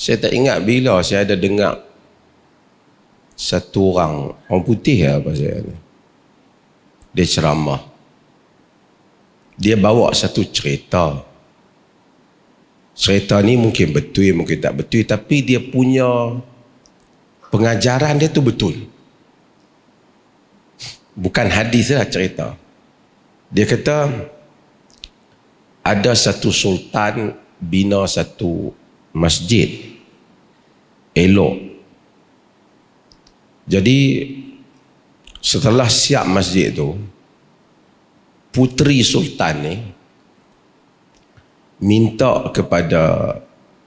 Saya tak ingat bila saya ada dengar satu orang putih apa saya ni, dia ceramah, dia bawa satu cerita ni mungkin betul mungkin tak betul, tapi dia punya pengajaran dia tu betul, bukan hadis lah cerita. Dia kata ada satu sultan bina satu masjid elok. Jadi setelah siap masjid tu, puteri sultan ni minta kepada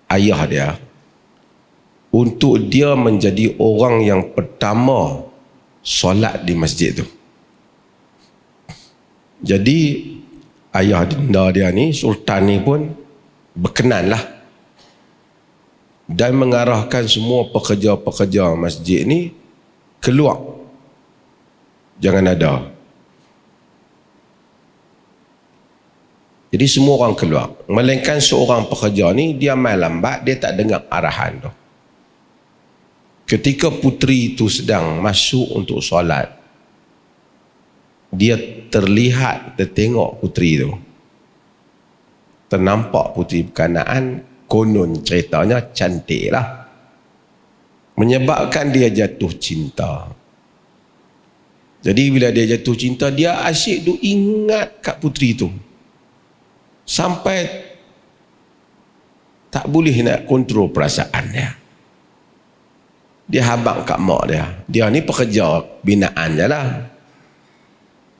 ayah dia untuk dia menjadi orang yang pertama solat di masjid tu. Jadi ayah dia ni, sultan ni pun berkenanlah dan mengarahkan semua pekerja-pekerja masjid ni keluar, jangan ada. Jadi semua orang keluar, melainkan seorang pekerja ni dia main lambat, dia tak dengar arahan tu. Ketika puteri itu sedang masuk untuk solat, dia tertengok puteri tu, ternampak puteri berkenaan, konon ceritanya cantik lah, menyebabkan dia jatuh cinta. Jadi bila dia jatuh cinta, dia asyik duk ingat kat puteri tu sampai tak boleh nak kontrol perasaan dia. Dia habaq kat mak dia. Dia ni pekerja binaan je lah.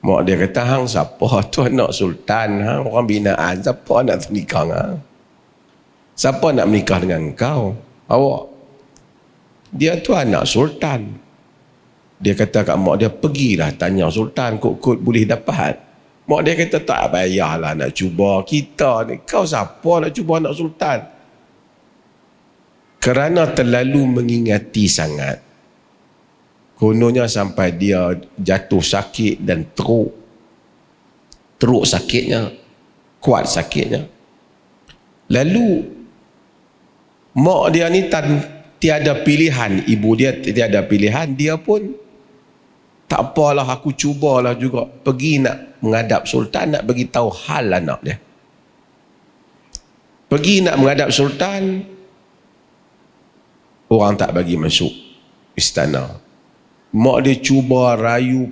Mak dia kata, hang siapa tu anak sultan, hang orang binaan, siapa nak nikah hang? Siapa nak menikah dengan kau? Awak. Dia tu anak sultan. Dia kata kat mak dia, pergilah tanya sultan, kot-kot boleh dapat. Mak dia kata, tak payahlah nak cuba kita ni. Kau siapa nak cuba anak sultan? Kerana terlalu mengingati sangat, kononnya sampai dia jatuh sakit dan teruk sakitnya, kuat sakitnya. Lalu mak dia ni tiada pilihan, ibu dia tiada pilihan, dia pun tak apalah, aku cubalah juga, pergi nak menghadap sultan, nak bagi tahu hal anak dia. Pergi nak menghadap sultan, orang tak bagi masuk istana. Mak dia cuba rayu,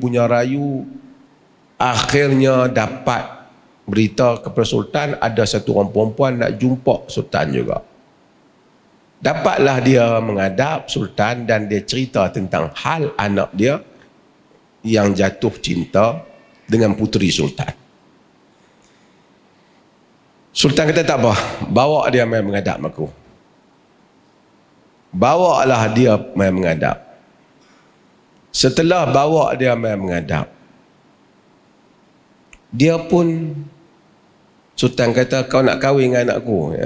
akhirnya dapat berita kepada sultan, ada satu orang perempuan nak jumpa sultan juga. Dapatlah dia menghadap sultan dan dia cerita tentang hal anak dia yang jatuh cinta dengan puteri sultan. Sultan kata, tak apa, bawa dia main menghadap aku. Bawalah dia main menghadap. Setelah bawa dia main menghadap, dia pun, sultan kata, kau nak kahwin dengan anakku?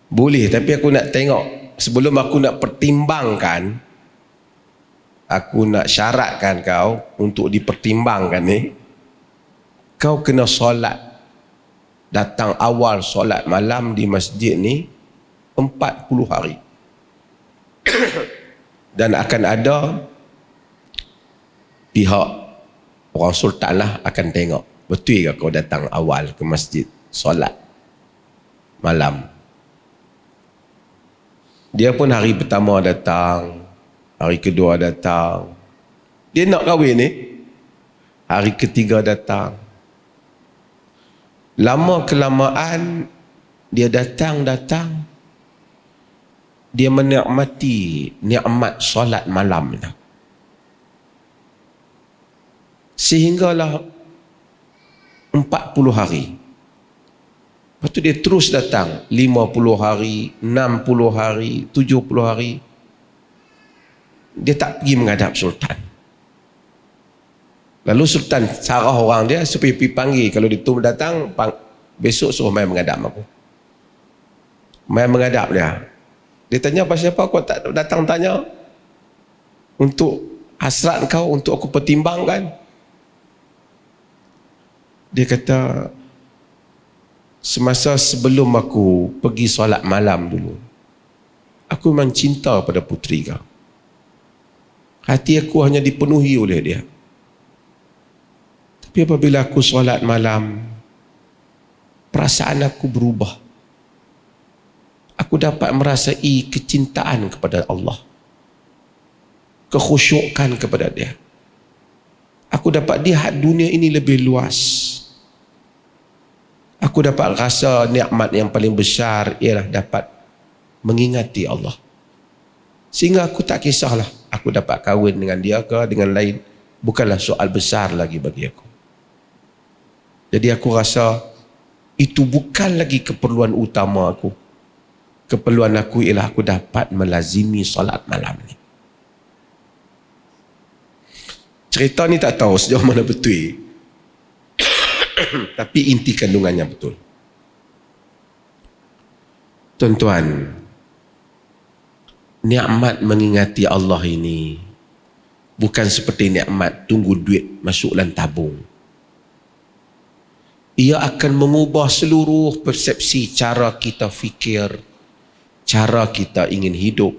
Boleh, tapi aku nak tengok, sebelum aku nak pertimbangkan, aku nak syaratkan kau untuk dipertimbangkan ni, kau kena solat, datang awal solat malam di masjid ni 40 hari. Dan akan ada pihak orang sultan lah akan tengok, betul ke kau datang awal ke masjid solat malam. Dia pun hari pertama datang, hari kedua datang, dia nak kahwin ni, hari ketiga datang. Lama kelamaan dia datang, dia menikmati nikmat solat malam itu. Sehinggalah 40 hari. Lepas tu dia terus datang, 50 hari, 60 hari, 70 hari. Dia tak pergi menghadap sultan. Lalu sultan sarah orang dia supaya pergi panggil, kalau dia tu datang, besok suruh main menghadap aku. Main menghadap dia. Dia tanya, pasal apa kau tak datang tanya? Untuk hasrat kau, untuk aku pertimbangkan. Dia kata, semasa sebelum aku pergi solat malam dulu, Aku memang cinta pada puteri kau. Hati aku hanya dipenuhi oleh dia. Tapi apabila aku solat malam, perasaan aku berubah. Aku dapat merasai kecintaan kepada Allah, kekhusyukan kepada dia. Aku dapat lihat dunia ini lebih luas. Aku dapat rasa nikmat yang paling besar ialah dapat mengingati Allah. Sehingga aku tak kisahlah aku dapat kahwin dengan dia ke dengan lain, bukanlah soal besar lagi bagi aku. Jadi aku rasa itu bukan lagi keperluan utama aku. Keperluan aku ialah aku dapat melazimi solat malam ni. Cerita ni tak tahu sejauh mana betul. Tapi inti kandungannya betul. Tuan-tuan, nikmat mengingati Allah ini bukan seperti nikmat tunggu duit masuk dalam tabung. Ia akan mengubah seluruh persepsi cara kita fikir, cara kita ingin hidup,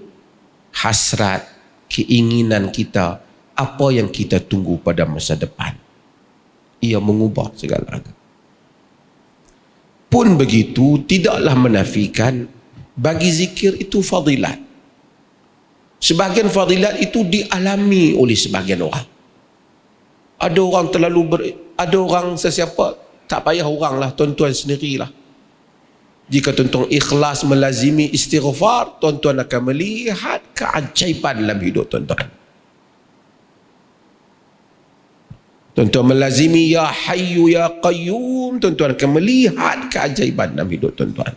hasrat, keinginan kita, apa yang kita tunggu pada masa depan. Ia mengubah segala-galanya. Pun begitu, tidaklah menafikan bagi zikir itu fadilat. Sebahagian fadilat itu dialami oleh sebahagian orang. Ada orang ada orang sesiapa, tak payah orang lah, tuan-tuan sendirilah. Jika tuan-tuan ikhlas melazimi istighfar, tuan-tuan akan melihat keajaiban dalam hidup tuan-tuan. Tuan-tuan melazimi ya hayyu ya qayyum, tuan-tuan akan melihat keajaiban dalam hidup tuan-tuan.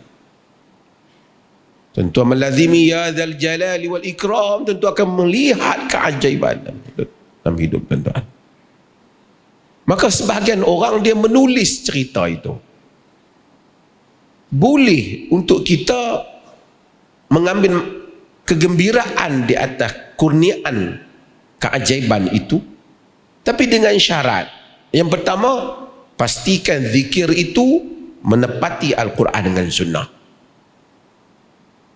Tuan-tuan melazimi ya dzal jalali wal ikram, tuan-tuan akan melihat keajaiban dalam hidup tuan-tuan. Maka sebahagian orang dia menulis cerita itu. Boleh untuk kita mengambil kegembiraan di atas kurniaan keajaiban itu, tapi dengan syarat. Yang pertama, pastikan zikir itu menepati Al-Quran dengan sunnah.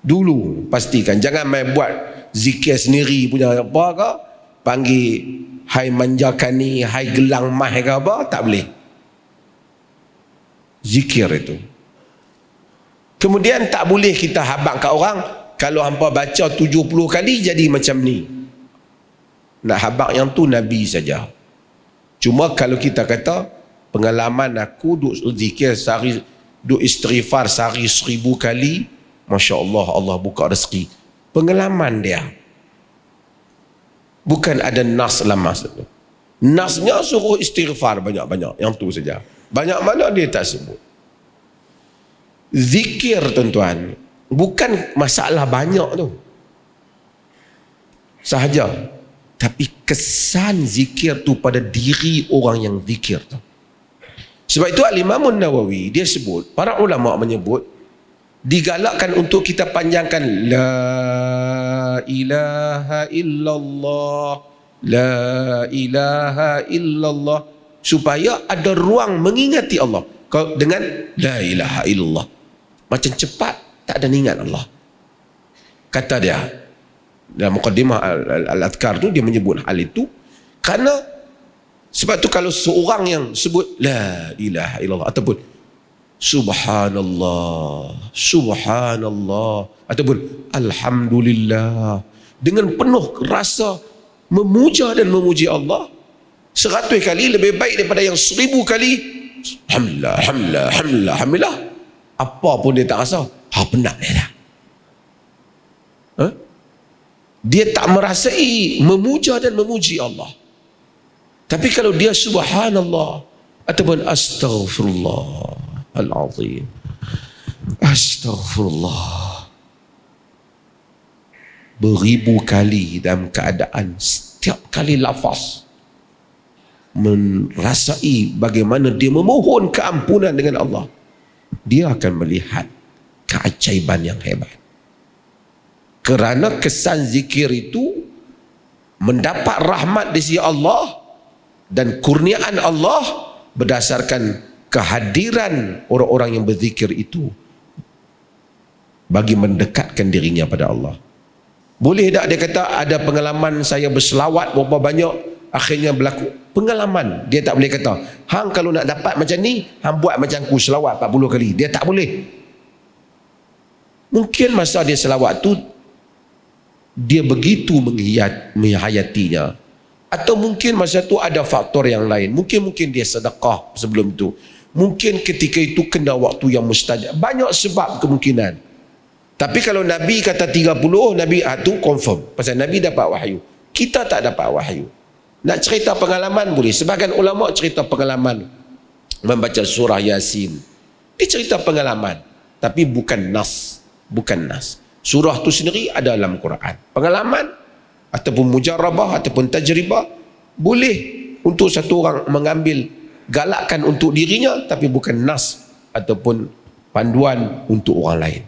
Dulu pastikan, jangan main buat zikir sendiri punya apa ke, panggil hai manjakani, hai gelang mah ke apa, tak boleh. Zikir itu. Kemudian tak boleh kita habaq kat orang, kalau hampa baca 70 kali jadi macam ni. Nak habaq yang tu Nabi saja. Cuma kalau kita kata pengalaman aku duk zikir sehari, duk istighfar sehari 1000 kali, Masya Allah, Allah buka rezeki. Pengalaman dia. Bukan ada nas dalam masa itu. Nasnya suruh istighfar banyak-banyak. Yang tu saja. Banyak mana dia tak sebut. Zikir tuan-tuan, bukan masalah banyak tu. Sahaja. Tapi kesan zikir tu pada diri orang yang zikir tu. Sebab itu Al-Imam Nawawi dia sebut, para ulama menyebut, digalakkan untuk kita panjangkan la ilaha illallah, la ilaha illallah, supaya ada ruang mengingati Allah. Kau dengan la ilaha illallah, macam cepat tak ada ingat Allah. Kata dia dalam muqaddimah al-adhkar tu, dia menyebut hal itu kerana sebab tu kalau seorang yang sebut la ilaha illallah ataupun subhanallah, subhanallah ataupun alhamdulillah dengan penuh rasa memuja dan memuji Allah 100 kali lebih baik daripada yang 1000 kali alhamdulillah, alhamdulillah, alhamdulillah, alhamdulillah, apa pun dia tak rasa, penat dia dah. Dia tak merasai memuja dan memuji Allah. Tapi kalau dia subhanallah ataupun astaghfirullah al-azim, astaghfirullah beribu kali dalam keadaan setiap kali lafaz merasai bagaimana dia memohon keampunan dengan Allah, dia akan melihat keajaiban yang hebat. Kerana kesan zikir itu mendapat rahmat di sisi Allah dan kurniaan Allah berdasarkan kehadiran orang-orang yang berzikir itu bagi mendekatkan dirinya pada Allah. Boleh tak dia kata ada pengalaman saya berselawat berapa banyak akhirnya berlaku? Pengalaman. Dia tak boleh kata, hang kalau nak dapat macam ni, hang buat macam aku selawat 40 kali. Dia tak boleh. Mungkin masa dia selawat tu dia begitu menghayatinya. Atau mungkin masa tu ada faktor yang lain. Mungkin dia sedekah sebelum tu. Mungkin ketika itu kena waktu yang mustajab. Banyak sebab kemungkinan. Tapi kalau Nabi kata 30, Nabi tu confirm. Pasal Nabi dapat wahyu. Kita tak dapat wahyu. Nak cerita pengalaman boleh. Sebahagian ulama cerita pengalaman membaca surah Yasin. Dia cerita pengalaman. Tapi bukan nas. Bukan nas. Surah tu sendiri ada dalam Quran. Pengalaman ataupun mujarabah ataupun tajribah boleh untuk satu orang mengambil galakkan untuk dirinya, tapi bukan nas ataupun panduan untuk orang lain.